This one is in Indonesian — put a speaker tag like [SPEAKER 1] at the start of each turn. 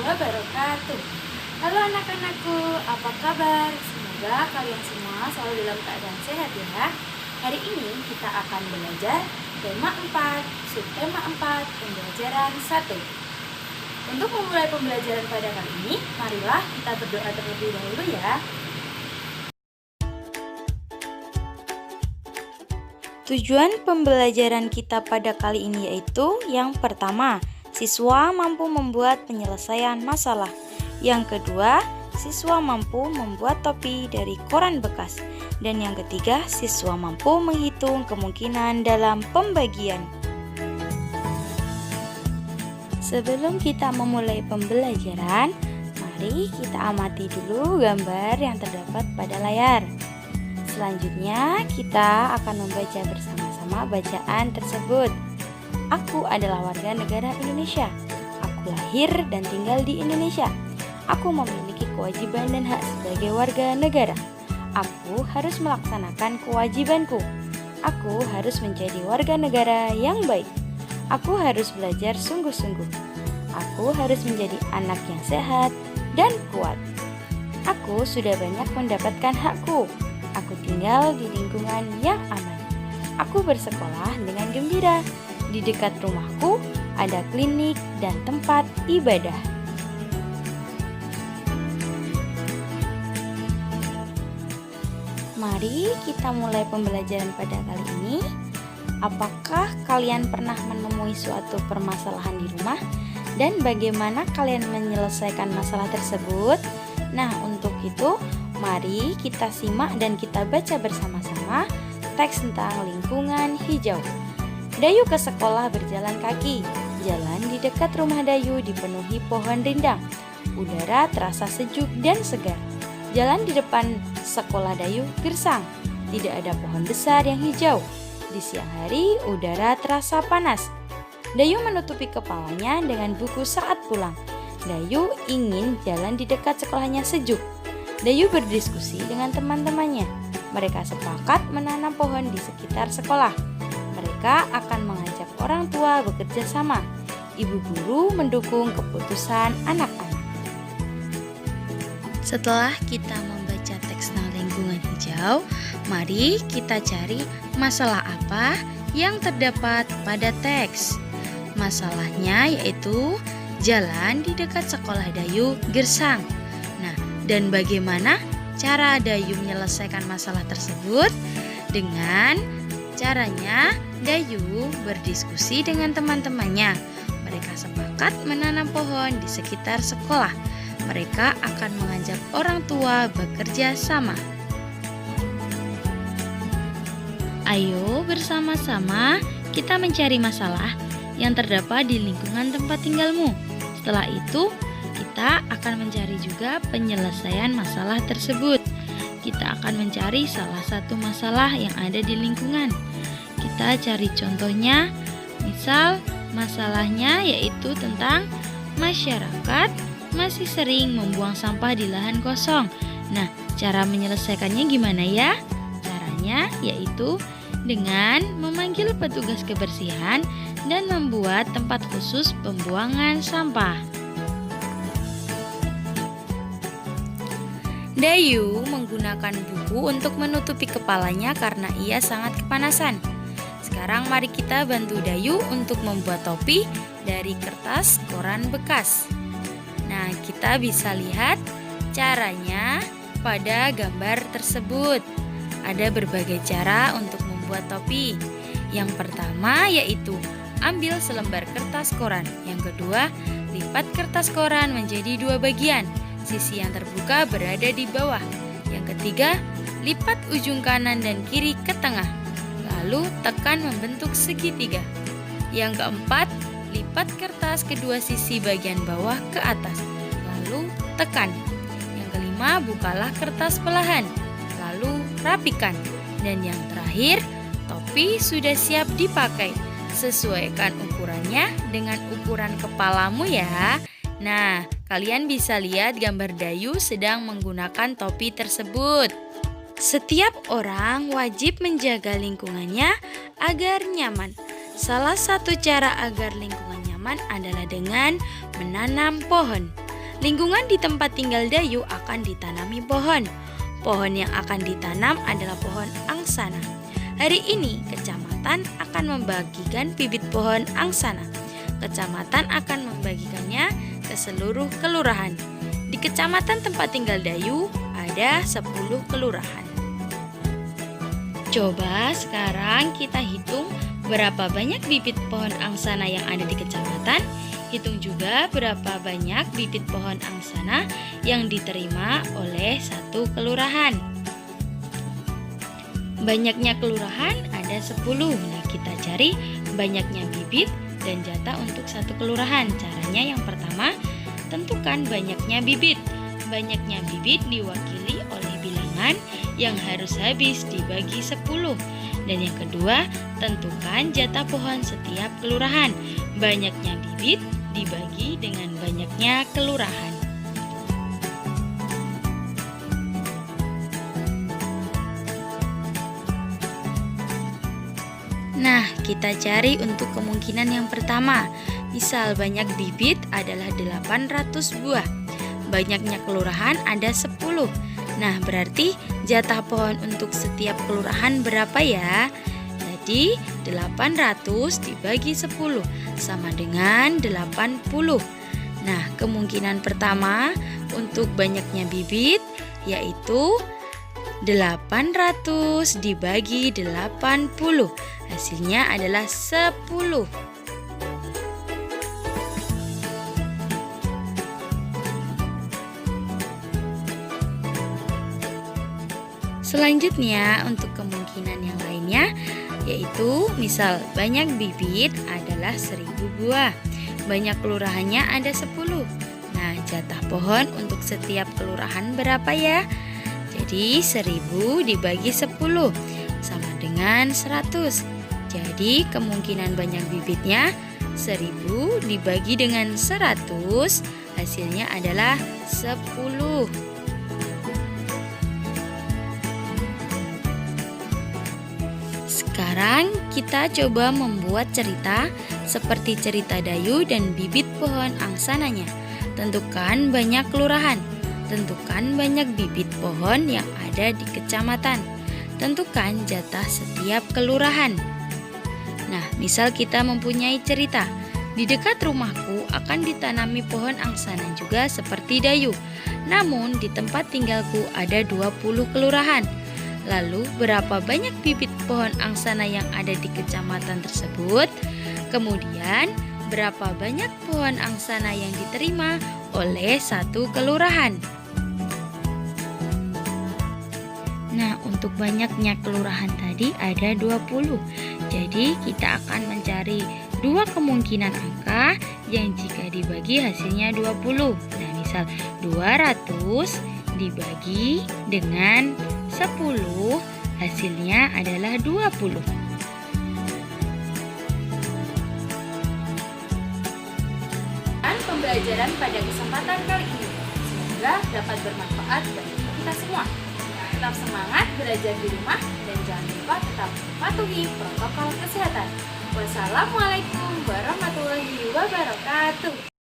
[SPEAKER 1] wabarakatuh. Halo anak-anakku, apa kabar? Semoga kalian semua selalu dalam keadaan sehat ya. Hari ini kita akan belajar tema 4, subtema 4, pembelajaran 1. Untuk memulai pembelajaran pada kali ini, marilah kita berdoa terlebih dahulu ya. Tujuan pembelajaran kita pada kali ini yaitu yang pertama, siswa mampu membuat penyelesaian masalah. Yang kedua, siswa mampu membuat topi dari koran bekas. Dan yang ketiga, siswa mampu menghitung kemungkinan dalam pembagian. Sebelum kita memulai pembelajaran, mari kita amati dulu gambar yang terdapat pada layar. Selanjutnya, kita akan membaca bersama-sama bacaan tersebut. Aku adalah warga negara Indonesia. Aku lahir dan tinggal di Indonesia. Aku memiliki kewajiban dan hak sebagai warga negara. Aku harus melaksanakan kewajibanku. Aku harus menjadi warga negara yang baik. Aku harus belajar sungguh-sungguh. Aku harus menjadi anak yang sehat dan kuat. Aku sudah banyak mendapatkan hakku. Aku tinggal di lingkungan yang aman. Aku bersekolah dengan gembira. Di dekat rumahku ada klinik dan tempat ibadah. Mari kita mulai pembelajaran pada kali ini. Apakah kalian pernah menemui suatu permasalahan di rumah? Dan bagaimana kalian menyelesaikan masalah tersebut? Nah, untuk itu mari kita simak dan kita baca bersama-sama teks tentang lingkungan hijau. Dayu ke sekolah berjalan kaki. Jalan di dekat rumah Dayu dipenuhi pohon rindang. Udara terasa sejuk dan segar. Jalan di depan sekolah Dayu gersang. Tidak ada pohon besar yang hijau. Di siang hari udara terasa panas. Dayu menutupi kepalanya dengan buku saat pulang. Dayu ingin jalan di dekat sekolahnya sejuk. Dayu berdiskusi dengan teman-temannya. Mereka sepakat menanam pohon di sekitar sekolah. Mereka akan mengajak orang tua bekerja sama. Ibu guru mendukung keputusan anak-anak. Setelah kita membaca teks tentang lingkungan hijau, mari kita cari masalah apa yang terdapat pada teks. Masalahnya yaitu jalan di dekat sekolah Dayu gersang. Dan bagaimana cara Dayu menyelesaikan masalah tersebut? Dengan caranya Dayu berdiskusi dengan teman-temannya. Mereka sepakat menanam pohon di sekitar sekolah. Mereka akan mengajak orang tua bekerja sama. Ayo bersama-sama kita mencari masalah yang terdapat di lingkungan tempat tinggalmu. Setelah itu, kita akan mencari juga penyelesaian masalah tersebut. Kita akan mencari salah satu masalah yang ada di lingkungan. Kita cari contohnya, misal masalahnya yaitu tentang masyarakat masih sering membuang sampah di lahan kosong. Nah, cara menyelesaikannya gimana ya? Caranya yaitu dengan memanggil petugas kebersihan dan membuat tempat khusus pembuangan sampah. Dayu menggunakan buku untuk menutupi kepalanya karena ia sangat kepanasan. Sekarang mari kita bantu Dayu untuk membuat topi dari kertas koran bekas. Nah, kita bisa lihat caranya pada gambar tersebut. Ada berbagai cara untuk membuat topi. Yang pertama yaitu ambil selembar kertas koran. Yang kedua, lipat kertas koran menjadi 2 bagian. Sisi yang terbuka berada di bawah. Yang ketiga, lipat ujung kanan dan kiri ke tengah. Lalu tekan membentuk segitiga. Yang keempat, lipat kertas kedua sisi bagian bawah ke atas. Lalu tekan. Yang kelima, bukalah kertas perlahan. Lalu rapikan. Dan yang terakhir, topi sudah siap dipakai. Sesuaikan ukurannya dengan ukuran kepalamu ya. Nah, kalian bisa lihat gambar Dayu sedang menggunakan topi tersebut. Setiap orang wajib menjaga lingkungannya agar nyaman. Salah satu cara agar lingkungan nyaman adalah dengan menanam pohon. Lingkungan di tempat tinggal Dayu akan ditanami pohon. Pohon yang akan ditanam adalah pohon angsana. Hari ini kecamatan akan membagikan bibit pohon angsana. Kecamatan akan membagikannya ke seluruh kelurahan. Di kecamatan tempat tinggal Dayu ada 10 kelurahan. Coba sekarang kita hitung berapa banyak bibit pohon angsana yang ada di kecamatan. Hitung juga berapa banyak bibit pohon angsana yang diterima oleh satu kelurahan. Banyaknya kelurahan ada 10. Nah, kita cari banyaknya bibit dan jatah untuk satu kelurahan. Caranya yang pertama, tentukan banyaknya bibit. Banyaknya bibit diwakili oleh bilangan yang harus habis dibagi 10. Dan yang kedua, tentukan jatah pohon setiap kelurahan. Banyaknya bibit dibagi dengan banyaknya kelurahan. Nah, kita cari untuk kemungkinan yang pertama. Misal banyak bibit adalah 800 buah. Banyaknya kelurahan ada 10. Nah, berarti jatah pohon untuk setiap kelurahan berapa ya? Jadi 800 dibagi 10 sama dengan 80. Nah, kemungkinan pertama untuk banyaknya bibit yaitu 800 dibagi 80. Hasilnya adalah 10. Selanjutnya untuk kemungkinan yang lainnya yaitu misal banyak bibit adalah 1000 buah. Banyak kelurahannya ada 10. Nah, jatah pohon untuk setiap kelurahan berapa ya? Jadi 1000 dibagi 10 sama dengan 100. Jadi kemungkinan banyak bibitnya 1000 dibagi dengan 100, hasilnya adalah 10. Sekarang kita coba membuat cerita seperti cerita Dayu dan bibit pohon angsananya. Tentukan banyak kelurahan. Tentukan banyak bibit pohon yang ada di kecamatan. Tentukan jatah setiap kelurahan. Nah, misal kita mempunyai cerita, di dekat rumahku akan ditanami pohon angsana juga seperti Dayu. Namun di tempat tinggalku ada 20 kelurahan. Lalu berapa banyak bibit pohon angsana yang ada di kecamatan tersebut? Kemudian berapa banyak pohon angsana yang diterima oleh satu kelurahan? Nah, untuk banyaknya kelurahan tadi ada 20. Jadi kita akan mencari dua kemungkinan angka yang jika dibagi hasilnya 20. Nah, misal 200 dibagi dengan 10, hasilnya adalah 20. Pembelajaran pada kesempatan kali ini semoga dapat bermanfaat bagi kita semua. Tetap semangat belajar di rumah dan jangan lupa tetap patuhi protokol kesehatan. Wassalamualaikum warahmatullahi wabarakatuh.